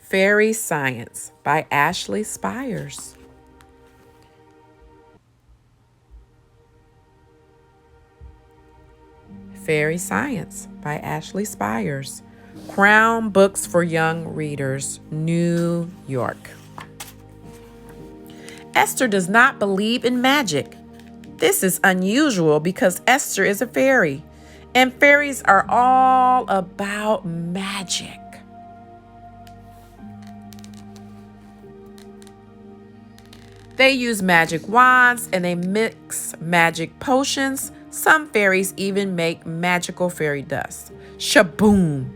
Fairy Science by Ashley Spires. Fairy Science by Ashley Spires. Crown Books for Young Readers, New York. Esther does not believe in magic. This is unusual because Esther is a fairy, and fairies are all about magic. They use magic wands and they mix magic potions. Some fairies even make magical fairy dust. Shaboom!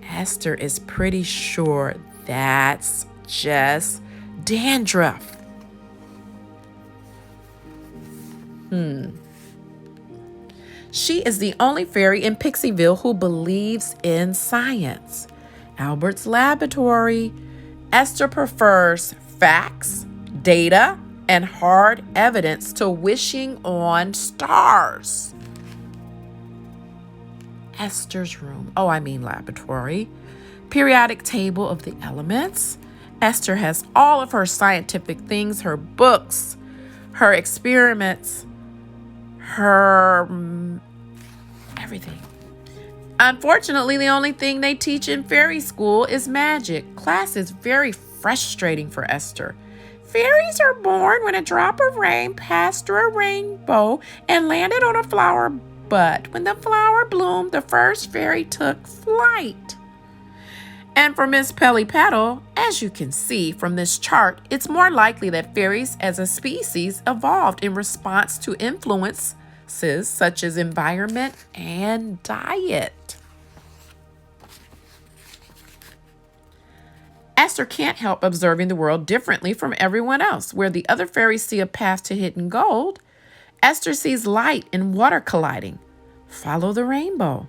Esther is pretty sure that's just dandruff. She is the only fairy in Pixieville who believes in science. Albert's laboratory. Esther prefers facts, data, and hard evidence to wishing on stars. Esther's room. Laboratory. Periodic table of the elements. Esther has all of her scientific things, her books, her experiments, her everything. Unfortunately, the only thing they teach in fairy school is magic. Class is very frustrating for Esther. Fairies are born when a drop of rain passed through a rainbow and landed on a flower bud. When the flower bloomed, the first fairy took flight. And for Miss Pelly-Petal, as you can see from this chart, it's more likely that fairies as a species evolved in response to influences such as environment and diet. Esther can't help observing the world differently from everyone else. Where the other fairies see a path to hidden gold, Esther sees light and water colliding. Follow the rainbow.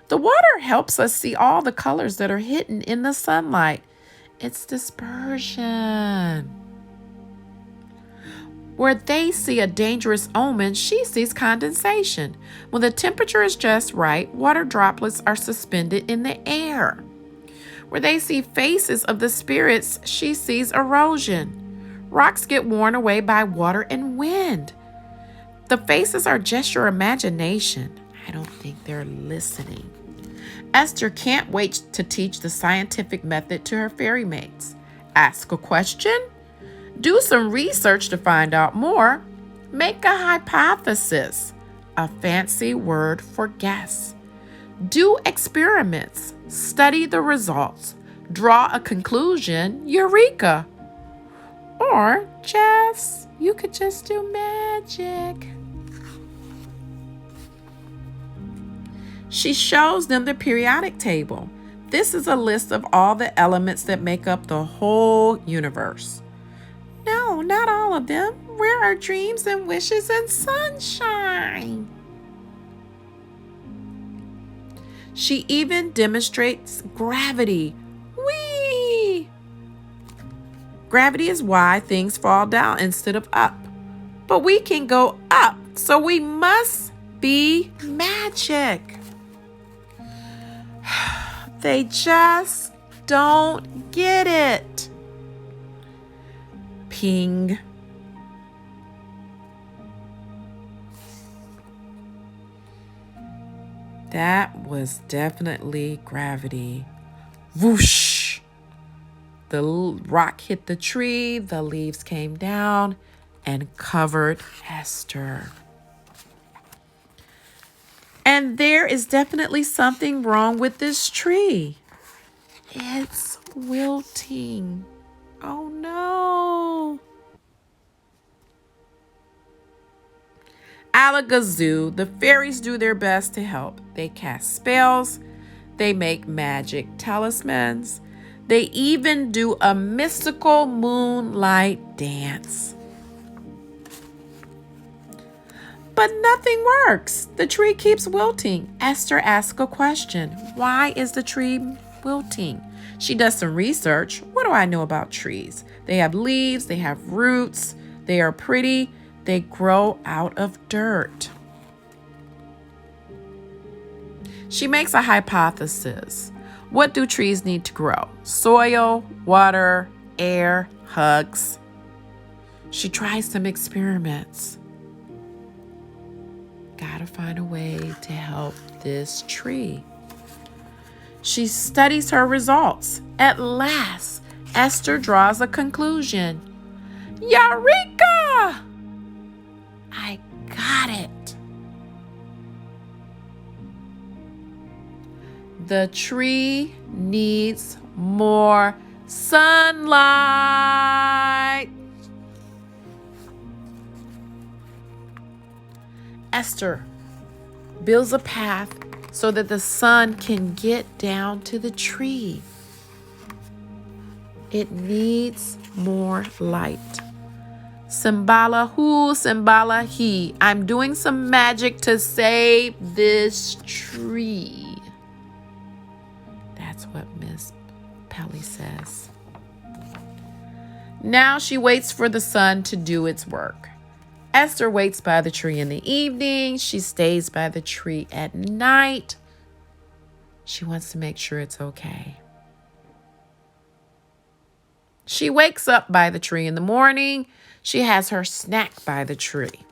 The water helps us see all the colors that are hidden in the sunlight. It's dispersion. Where they see a dangerous omen, she sees condensation. When the temperature is just right, water droplets are suspended in the air. Where they see faces of the spirits, she sees erosion. Rocks get worn away by water and wind. The faces are just your imagination. I don't think they're listening. Esther can't wait to teach the scientific method to her fairy mates. Ask a question. Do some research to find out more. Make a hypothesis, a fancy word for guess. Do experiments. Study the results. Draw a conclusion. Eureka! Or you could just do magic. She shows them the periodic table. This is a list of all the elements that make up the whole universe. No, not all of them. Where are dreams and wishes and sunshine? She even demonstrates gravity. Whee! Gravity is why things fall down instead of up. But we can go up, so we must be magic. They just don't get it. Ping. That was definitely gravity. Whoosh! The rock hit the tree, the leaves came down and covered Esther. And there is definitely something wrong with this tree. It's wilting. Oh no. Alakazoo, the fairies do their best to help. They cast spells. They make magic talismans. They even do a mystical moonlight dance. But nothing works. The tree keeps wilting. Esther asks a question. Why is the tree wilting? She does some research. What do I know about trees? They have leaves, they have roots, they are pretty, they grow out of dirt. She makes a hypothesis. What do trees need to grow? Soil, water, air, hugs. She tries some experiments. Gotta find a way to help this tree. She studies her results. At last, Esther draws a conclusion. Eureka! I got it. The tree needs more sunlight. Esther builds a path so that the sun can get down to the tree. It needs more light. Symbala hu, symbala he. I'm doing some magic to save this tree. That's what Miss Pelly says. Now she waits for the sun to do its work. Esther waits by the tree in the evening. She stays by the tree at night. She wants to make sure it's okay. She wakes up by the tree in the morning. She has her snack by the tree.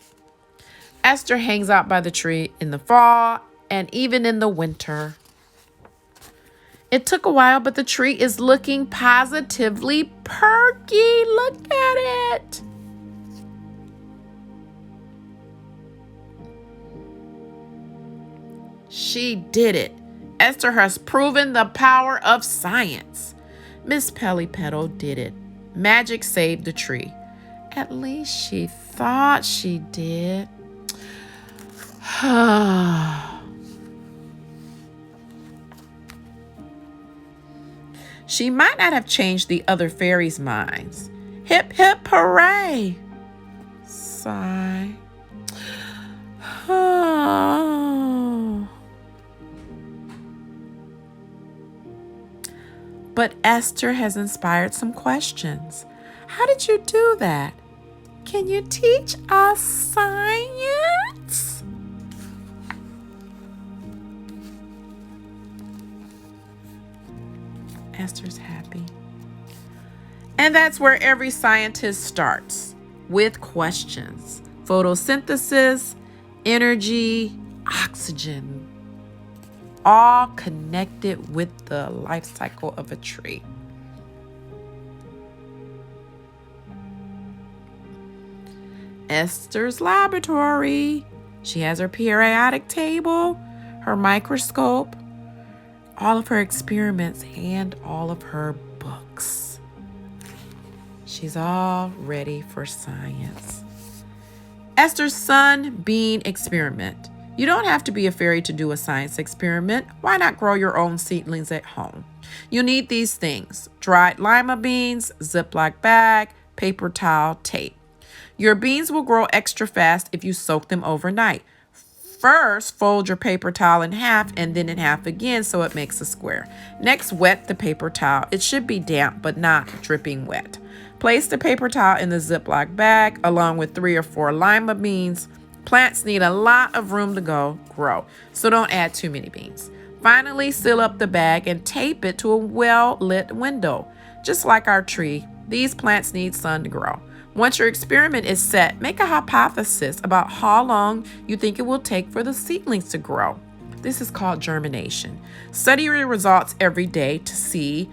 Esther hangs out by the tree in the fall and even in the winter. It took a while, but the tree is looking positively perky. Look at it. She did it. Esther has proven the power of science. Miss Pellypetal did it. Magic saved the tree. At least she thought she did. She might not have changed the other fairies' minds. Hip, hip, hooray! Sigh. But Esther has inspired some questions. How did you do that? Can you teach us science? Esther's happy. And that's where every scientist starts, with questions. Photosynthesis, energy, oxygen, all connected with the life cycle of a tree. Esther's laboratory. She has her periodic table, her microscope, all of her experiments, and all of her books. She's all ready for science. Esther's sun bean experiment. You don't have to be a fairy to do a science experiment. Why not grow your own seedlings at home? You need these things: dried lima beans, Ziploc bag, paper towel, tape. Your beans will grow extra fast if you soak them overnight. First, fold your paper towel in half and then in half again so it makes a square. Next, wet the paper towel. It should be damp but not dripping wet. Place the paper towel in the Ziploc bag along with 3 or 4 lima beans. Plants need a lot of room to grow, so don't add too many beans. Finally, seal up the bag and tape it to a well-lit window. Just like our tree, these plants need sun to grow. Once your experiment is set, make a hypothesis about how long you think it will take for the seedlings to grow. This is called germination. Study your results every day to see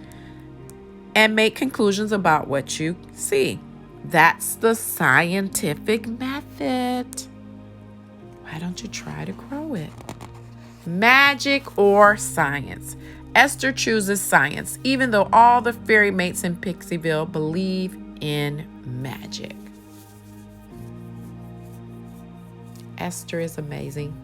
and make conclusions about what you see. That's the scientific method. Why don't you try to grow it? Magic or science? Esther chooses science, even though all the fairy mates in Pixieville believe in magic. Esther is amazing.